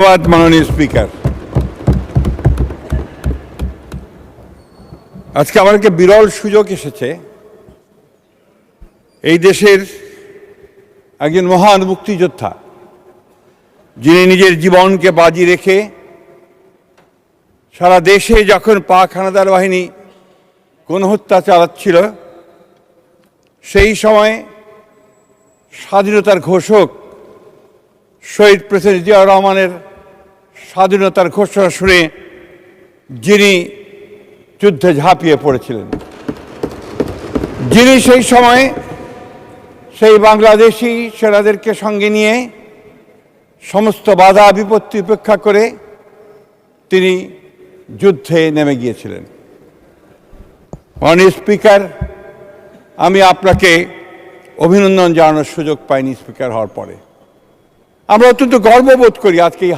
ধন্যবাদ মাননীয় স্পিকার। আজকে আমার একটা বিরল সুযোগ এসেছে এই দেশের একজন মহান মুক্তিযোদ্ধা, যিনি নিজের জীবনকে বাজি রেখে সারা দেশে যখন পাক হানাদার বাহিনী গণহত্যা চালাচ্ছিল, সেই সময় স্বাধীনতার ঘোষক শহীদ প্রেসিডেন্ট জিয়াউর রহমানের স্বাধীনতার ঘোষণা শুনে যিনি যুদ্ধে ঝাঁপিয়ে পড়েছিলেন, যিনি সেই সময় সেই বাংলাদেশি সেনাদেরকে সঙ্গে নিয়ে সমস্ত বাধা বিপত্তি উপেক্ষা করে তিনি যুদ্ধে নেমে গিয়েছিলেন। মাননীয় স্পিকার, আমি আপনাকে অভিনন্দন জানানোর সুযোগ পাইনি স্পিকার হওয়ার পরে। আমরা অত্যন্ত গর্ববোধ করি আজকে এই